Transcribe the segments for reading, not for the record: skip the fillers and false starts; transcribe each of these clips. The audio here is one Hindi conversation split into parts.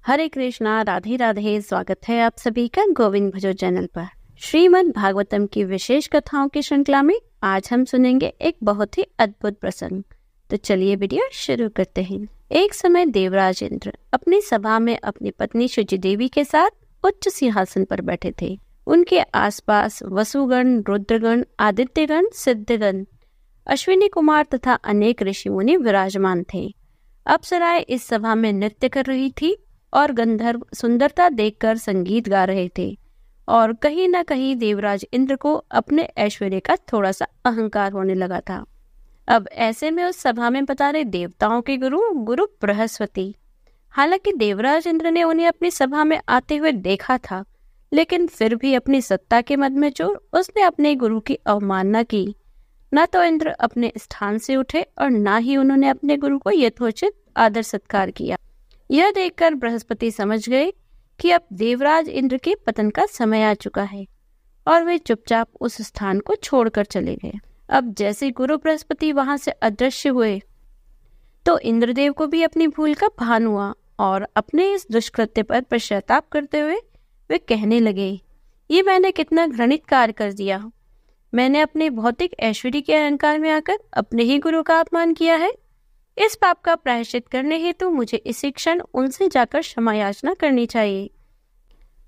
हरे कृष्णा, राधे राधे। स्वागत है आप सभी का गोविंद भजो चैनल पर। श्रीमद् भागवतम की विशेष कथाओं की श्रृंखला में आज हम सुनेंगे एक बहुत ही अद्भुत प्रसंग। तो चलिए वीडियो शुरू करते हैं। एक समय देवराज इंद्र अपनी सभा में अपनी पत्नी शुचि देवी के साथ उच्च सिंहासन पर बैठे थे। उनके आसपास वसुगण, रुद्रगण, आदित्यगण, सिद्धगण, अश्विनी कुमार तथा अनेक ऋषि मुनि विराजमान थे। अप्सराएं इस सभा में नृत्य कर रही थी और गंधर्व सुंदरता देखकर संगीत गा रहे थे। और कहीं न कहीं देवराज इंद्र को अपने ऐश्वर्य का थोड़ा सा अहंकार होने लगा था। अब ऐसे में उस सभा में बता रहे देवताओं के गुरु बृहस्पति। हालांकि देवराज इंद्र ने उन्हें अपनी सभा में आते हुए देखा था, लेकिन फिर भी अपनी सत्ता के मद में चूर उसने अपने गुरु की अवमानना की। न तो इंद्र अपने स्थान से उठे और न ही उन्होंने अपने गुरु को यथोचित आदर सत्कार किया। यह देखकर बृहस्पति समझ गए कि अब देवराज इंद्र के पतन का समय आ चुका है और वे चुपचाप उस स्थान को छोड़कर चले गए। अब जैसे गुरु बृहस्पति वहां से अदृश्य हुए तो इंद्रदेव को भी अपनी भूल का भान हुआ और अपने इस दुष्कृत्य पर पश्चाताप करते हुए वे कहने लगे, ये मैंने कितना घृणित कार्य कर दिया। मैंने अपने भौतिक ऐश्वर्य के अहंकार में आकर अपने ही गुरु का अपमान किया है। इस पाप का प्रायश्चित करने हेतु मुझे इसी क्षण उनसे जाकर क्षमा याचना करनी चाहिए।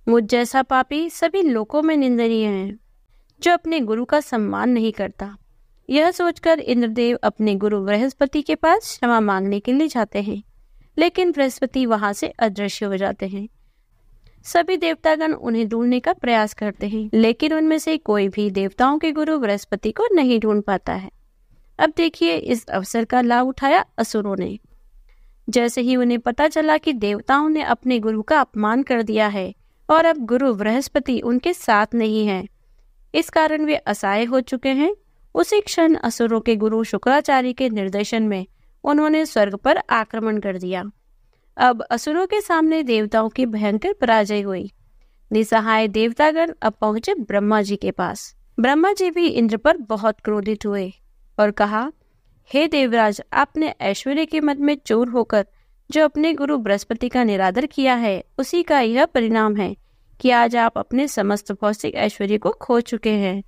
मुझ जैसा पापी सभी लोकों में निंदनीय है, जो अपने गुरु का सम्मान नहीं करता। यह सोचकर इंद्रदेव अपने गुरु बृहस्पति के पास क्षमा मांगने के लिए जाते हैं, लेकिन बृहस्पति वहां से अदृश्य हो जाते हैं। सभी देवतागण उन्हें ढूंढने का प्रयास करते हैं, लेकिन उनमें से कोई भी देवताओं के गुरु बृहस्पति को नहीं ढूंढ पाता है। अब देखिए, इस अवसर का लाभ उठाया असुरों ने। जैसे ही उन्हें पता चला कि देवताओं ने अपने गुरु का अपमान कर दिया है और अब गुरु बृहस्पति उनके साथ नहीं है, इस कारण वे असहाय हो चुके हैं, उसी क्षण असुरों के गुरु शुक्राचार्य के निर्देशन में उन्होंने स्वर्ग पर आक्रमण कर दिया। अब असुरों के सामने देवताओं की भयंकर पराजय हुई। निसहाय देवतागण अब पहुंचे ब्रह्मा जी के पास। ब्रह्मा जी भी इंद्र पर बहुत क्रोधित हुए और कहा, हे देवराज, आपने ऐश्वर्य के मद में चोर होकर जो अपने गुरु बृहस्पति का निरादर किया है, उसी का यह परिणाम है कि आज आप अपने समस्त भौतिक ऐश्वर्य को खो चुके हैं।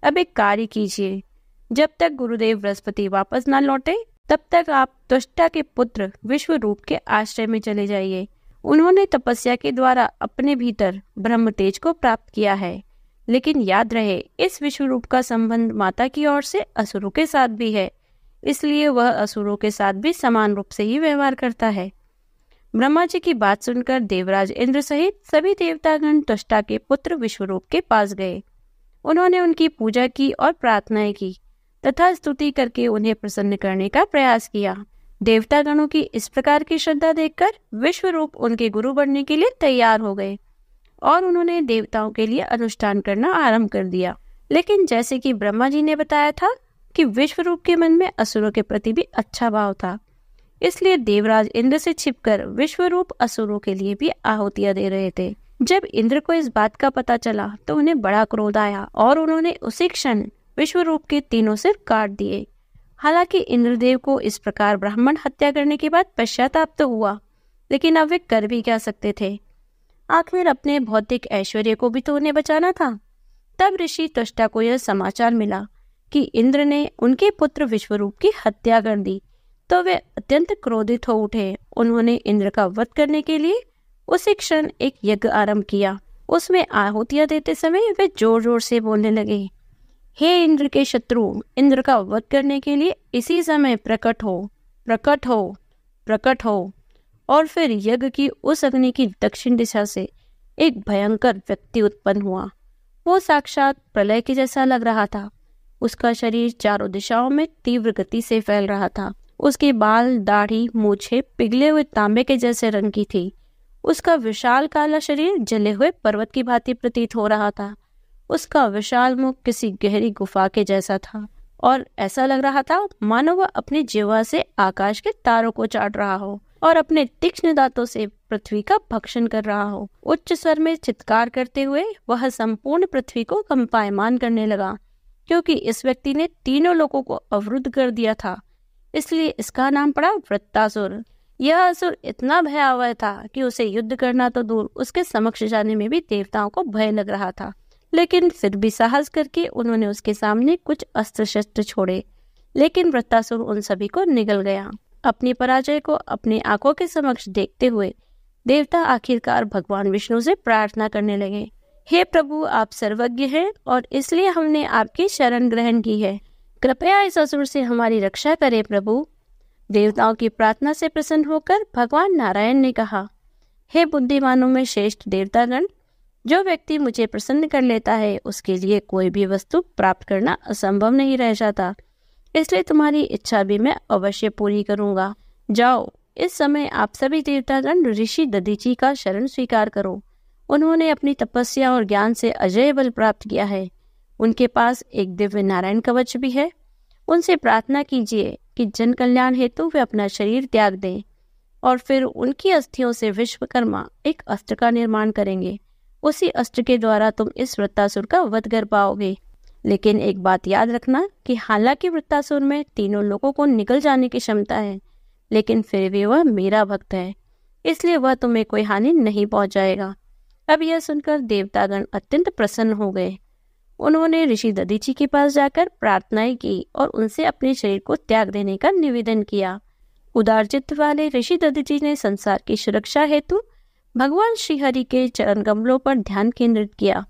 अब एक कार्य कीजिए, जब तक गुरुदेव बृहस्पति वापस न लौटे तब तक आप त्वष्टा के पुत्र विश्व रूप के आश्रय में चले जाइए। उन्होंने तपस्या के द्वारा अपने भीतर ब्रह्म तेज को प्राप्त किया है, लेकिन याद रहे, इस विश्व रूप का संबंध माता की ओर से असुरों के साथ भी है, इसलिए वह असुरों के साथ भी समान रूप से ही व्यवहार करता है। ब्रह्मा जी की बात सुनकर देवराज इंद्र सहित सभी देवतागण त्वष्टा के पुत्र विश्वरूप के पास गए। उन्होंने उनकी पूजा की और प्रार्थनाएं की तथा स्तुति करके उन्हें प्रसन्न करने का प्रयास किया। देवतागणों की इस प्रकार की श्रद्धा देखकर विश्वरूप उनके गुरु बनने के लिए तैयार हो गए और उन्होंने देवताओं के लिए अनुष्ठान करना आरंभ कर दिया। लेकिन जैसे कि ब्रह्मा जी ने बताया था कि विश्वरूप के मन में असुरों के प्रति भी अच्छा भाव था, इसलिए देवराज इंद्र से छिपकर विश्वरूप असुरों के लिए भी आहुतियां दे रहे थे। जब इंद्र को इस बात का पता चला तो उन्हें बड़ा क्रोध आया और उन्होंने उसी क्षण विश्वरूप के तीनों सिर काट दिए। हालांकि इंद्रदेव को इस प्रकार ब्राह्मण हत्या करने के बाद पश्चाताप तो हुआ, लेकिन अब वे कर भी क्या सकते थे। आखिर अपने भौतिक ऐश्वर्य को भी तो उन्हें बचाना था। तब ऋषि त्वष्टा को यह समाचार मिला कि इंद्र ने उनके पुत्र विश्वरूप की हत्या कर दी, तो वे अत्यंत क्रोधित हो उठे। उन्होंने इंद्र का वध करने के लिए उसी क्षण एक यज्ञ आरंभ किया। उसमें आहुतियां देते समय वे जोर जोर से बोलने लगे, हे इंद्र के शत्रु, इंद्र का वध करने के लिए इसी समय प्रकट हो, प्रकट हो, प्रकट हो। और फिर यज्ञ की उस अग्नि की दक्षिण दिशा से एक भयंकर व्यक्ति उत्पन्न हुआ। वो साक्षात प्रलय के जैसा लग रहा था। उसका शरीर चारों दिशाओं में तीव्र गति से फैल रहा था। उसके बाल, दाढ़ी, मूछें पिघले हुए तांबे के जैसे रंग की थी। उसका विशाल काला शरीर जले हुए पर्वत की भांति प्रतीत हो रहा था। उसका विशाल मुख किसी गहरी गुफा के जैसा था और ऐसा लग रहा था मानो वह अपनी जिह्वा से आकाश के तारों को चाट रहा हो और अपने तीक्ष्ण दांतों से पृथ्वी का भक्षण कर रहा हो। उच्च स्वर में चित्कार करते हुए वह संपूर्ण पृथ्वी को कंपायमान करने लगा, क्योंकि इस व्यक्ति ने तीनों लोगों को अवरुद्ध कर दिया था। इसलिए इसका नाम पड़ा वृत्तासुर। यह असुर इतना भयावह था कि उसे युद्ध करना तो दूर, उसके समक्ष जाने में भी देवताओं को भय लग रहा था। लेकिन फिर भी साहस करके उन्होंने उसके सामने कुछ अस्त्र शस्त्र छोड़े, लेकिन वृत्तासुर उन सभी को निगल गया। अपनी पराजय को अपनी आंखों के समक्ष देखते हुए देवता आखिरकार भगवान विष्णु से प्रार्थना करने लगे, हे प्रभु, आप सर्वज्ञ हैं और इसलिए हमने आपकी शरण ग्रहण की है। कृपया इस असुर से हमारी रक्षा करें प्रभु। देवताओं की प्रार्थना से प्रसन्न होकर भगवान नारायण ने कहा, हे बुद्धिमानों में श्रेष्ठ देवतागण, जो व्यक्ति मुझे प्रसन्न कर लेता है उसके लिए कोई भी वस्तु प्राप्त करना असंभव नहीं रह जाता, इसलिए तुम्हारी इच्छा भी मैं अवश्य पूरी करूंगा। जाओ, इस समय आप सभी देवतागण ऋषि दधीचि का शरण स्वीकार करो। उन्होंने अपनी तपस्या और ज्ञान से अजय बल प्राप्त किया है। उनके पास एक दिव्य नारायण कवच भी है। उनसे प्रार्थना कीजिए कि जन कल्याण हेतु वे अपना शरीर त्याग दें और फिर उनकी अस्थियों से विश्वकर्मा एक अस्त्र का निर्माण करेंगे। उसी अस्त्र के द्वारा तुम इस वृत्तासुर का वध कर पाओगे। लेकिन एक बात याद रखना कि हालांकि वृत्तासुर में तीनों लोगों को निकल जाने की क्षमता है, लेकिन फिर भी वह मेरा भक्त है, इसलिए वह तुम्हें कोई हानि नहीं पहुंचाएगा। अब यह सुनकर देवतागण अत्यंत प्रसन्न हो गए। उन्होंने ऋषि दधीचि के पास जाकर प्रार्थनाएं की और उनसे अपने शरीर को त्याग देने का निवेदन किया। उदार चित्त वाले ऋषि दधीचि ने संसार की सुरक्षा हेतु भगवान श्रीहरि के चरण कमलों पर ध्यान केंद्रित किया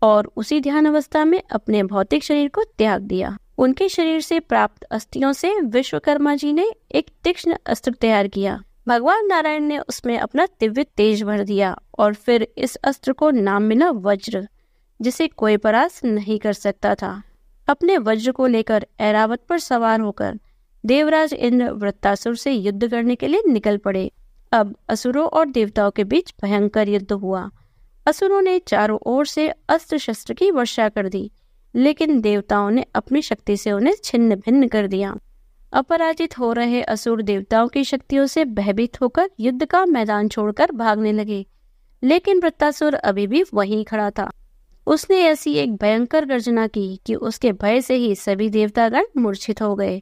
और उसी ध्यान अवस्था में अपने भौतिक शरीर को त्याग दिया। उनके शरीर से प्राप्त अस्थियों से विश्वकर्मा जी ने एक तीक्ष्ण अस्त्र तैयार किया। भगवान नारायण ने उसमें अपना दिव्य तेज भर दिया और फिर इस अस्त्र को नाम मिला वज्र, जिसे कोई परास्त नहीं कर सकता था। अपने वज्र को लेकर ऐरावत पर सवार होकर देवराज इंद्र वृत्तासुर से युद्ध करने के लिए निकल पड़े। अब असुरों और देवताओं के बीच भयंकर युद्ध हुआ। असुरों ने चारों ओर से अस्त्र शस्त्र की वर्षा कर दी, लेकिन देवताओं ने अपनी शक्ति से उन्हें छिन्न भिन्न कर दिया। अपराजित हो रहे असुर देवताओं की शक्तियों से भयभीत होकर युद्ध का मैदान छोड़कर भागने लगे, लेकिन वृत्तासुर अभी भी वहीं खड़ा था। उसने ऐसी एक भयंकर गर्जना की कि उसके भय से ही सभी देवतागण मूर्छित हो गए।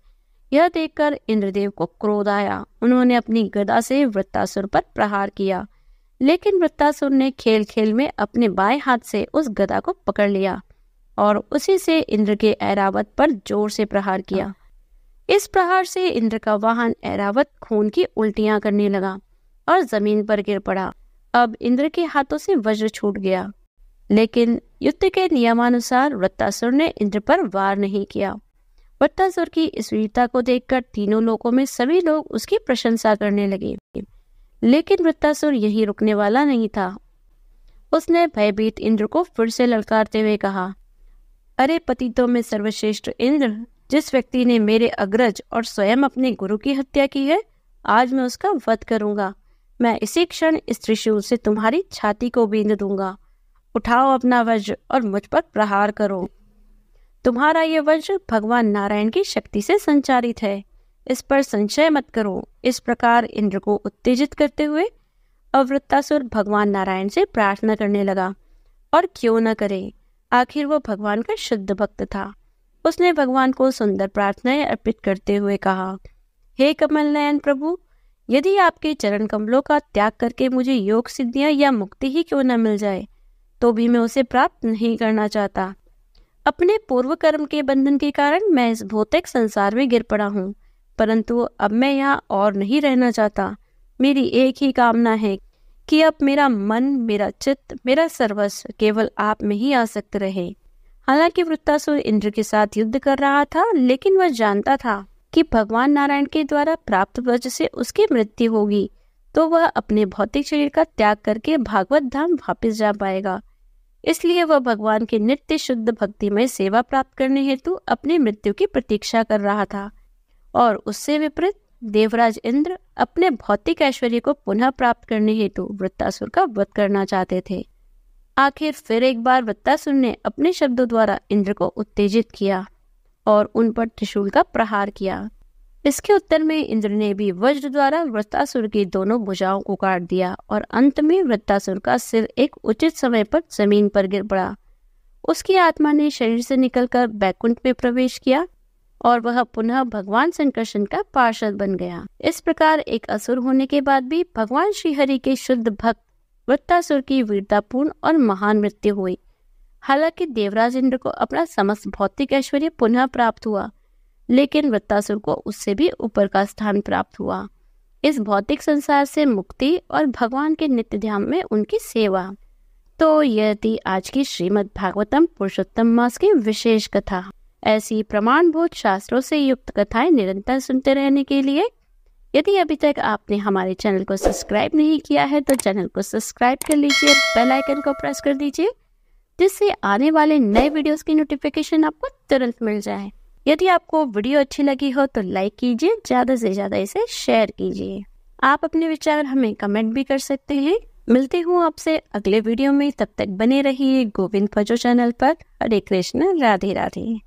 यह देखकर इंद्रदेव को क्रोध आया। उन्होंने अपनी गदा से वृत्तासुर पर प्रहार किया, लेकिन वृत्तासुर ने खेल खेल में अपने बाएं हाथ से उस गदा को पकड़ लिया और उसी से इंद्र के ऐरावत पर जोर से प्रहार किया। इस प्रहार से इंद्र का वाहन ऐरावत खून की उल्टियां करने लगा और जमीन पर गिर पड़ा। अब इंद्र के हाथों से वज्र छूट गया, लेकिन युद्ध के नियमानुसार वृत्तासुर ने इंद्र पर वार नहीं किया। वृत्तासुर की इस वीरता को देखकर तीनों लोकों में सभी लोग उसकी प्रशंसा करने लगे, लेकिन वृत्तासुर यहीं रुकने वाला नहीं था। उसने भयभीत इंद्र को फिर से ललकारते हुए कहा, अरे पतितों में सर्वश्रेष्ठ इंद्र, जिस व्यक्ति ने मेरे अग्रज और स्वयं अपने गुरु की हत्या की है, आज मैं उसका वध करूंगा। मैं इसी क्षण इस त्रिशूल से तुम्हारी छाती को बींध दूंगा। उठाओ अपना वज्र और मुझ पर प्रहार करो। तुम्हारा ये वज्र भगवान नारायण की शक्ति से संचारित है, इस पर संशय मत करो। इस प्रकार इंद्र को उत्तेजित करते हुए वृत्तासुर भगवान नारायण से प्रार्थना करने लगा, और क्यों न करे, आखिर वो भगवान का शुद्ध भक्त था। उसने भगवान को सुंदर प्रार्थनाएं अर्पित करते हुए कहा, हे कमल नयन प्रभु, यदि आपके चरण कमलों का त्याग करके मुझे योग सिद्धियां या मुक्ति ही क्यों न मिल जाए, तो भी मैं उसे प्राप्त नहीं करना चाहता। अपने पूर्व कर्म के बंधन के कारण मैं इस भौतिक संसार में गिर पड़ा हूँ, परंतु अब मैं यहाँ और नहीं रहना चाहता। मेरी एक ही कामना है कि अब मेरा मन, मेरा चित्त, मेरा सर्वस्व केवल आप में ही आसक्त रहे। हालांकि वृत्तासुर इंद्र के साथ युद्ध कर रहा था, लेकिन वह जानता था कि भगवान नारायण के द्वारा प्राप्त वज्र से उसकी मृत्यु होगी, तो वह अपने भौतिक शरीर का त्याग करके भागवत धाम वापस जा पाएगा। इसलिए वह भगवान की नित्य शुद्ध भक्तिमय सेवा प्राप्त करने हेतु अपनी मृत्यु की प्रतीक्षा कर रहा था, और उससे विपरीत देवराज इंद्र अपने भौतिक ऐश्वर्य को पुनः प्राप्त करने हेतु वृत्तासुर का वध करना चाहते थे। आखिर फिर एक बार वृत्तासुर ने अपने शब्दों द्वारा इंद्र को उत्तेजित किया और उन पर त्रिशूल का प्रहार किया। इसके उत्तर में इंद्र ने भी वज्र द्वारा वृत्तासुर की दोनों भुजाओं को काट दिया और अंत में वृत्तासुर का सिर एक उचित समय पर जमीन पर गिर पड़ा। उसकी आत्मा ने शरीर से निकलकर बैकुंठ में प्रवेश किया और वह पुनः भगवान श्री कृष्ण का पार्षद बन गया। इस प्रकार एक असुर होने के बाद भी भगवान श्री हरि के शुद्ध भक्त वृत्तासुर की वीरतापूर्ण और महान मृत्यु हुई। हालांकि देवराज इंद्र को अपना समस्त भौतिक ऐश्वर्य पुनः प्राप्त हुआ, लेकिन वृत्तासुर को उससे भी ऊपर का स्थान प्राप्त हुआ, इस भौतिक संसार से मुक्ति और भगवान के नित्य ध्यान में उनकी सेवा। तो यह थी आज की श्रीमद् भागवतम पुरुषोत्तम मास की विशेष कथा। ऐसी प्रमाणभूत शास्त्रों से युक्त कथाएं निरंतर सुनते रहने के लिए यदि अभी तक आपने हमारे चैनल को सब्सक्राइब नहीं किया है तो चैनल को सब्सक्राइब कर लीजिए, बेल आइकन को प्रेस कर दीजिए, जिससे आने वाले नए वीडियोस की नोटिफिकेशन आपको तुरंत मिल जाए। यदि आपको वीडियो अच्छी लगी हो तो लाइक कीजिए, ज़्यादा से ज़्यादा इसे शेयर कीजिए। आप अपने विचार हमें कमेंट भी कर सकते हैं। मिलती हूँ आपसे अगले वीडियो में, तब तक बने रहिए गोविंद भजो चैनल पर। हरे कृष्ण, राधे राधे।